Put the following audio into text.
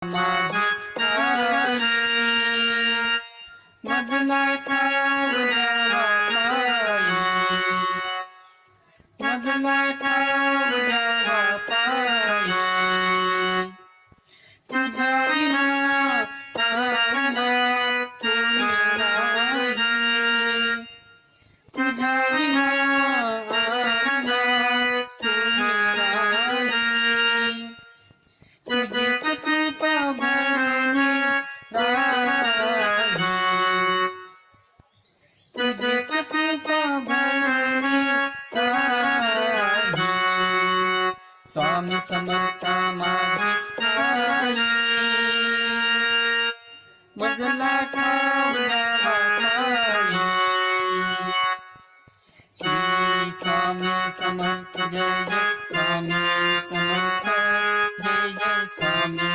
माझी आई मजला ठाव द्यावा पायी, मजला ठाव द्यावा पायी. तुझ्या विना आम्हा कोणी नाही, तुझ्या विना आम्हा कोणी नाही. तुझीच कृपा भरली राही, तुझीच कृपा भरली राही. स्वामी समर्थ माझी आई मजला ठाव द्यावा पायी. श्री स्वामी समर्थ जय जय स्वामी समर्थ, जय जय स्वामी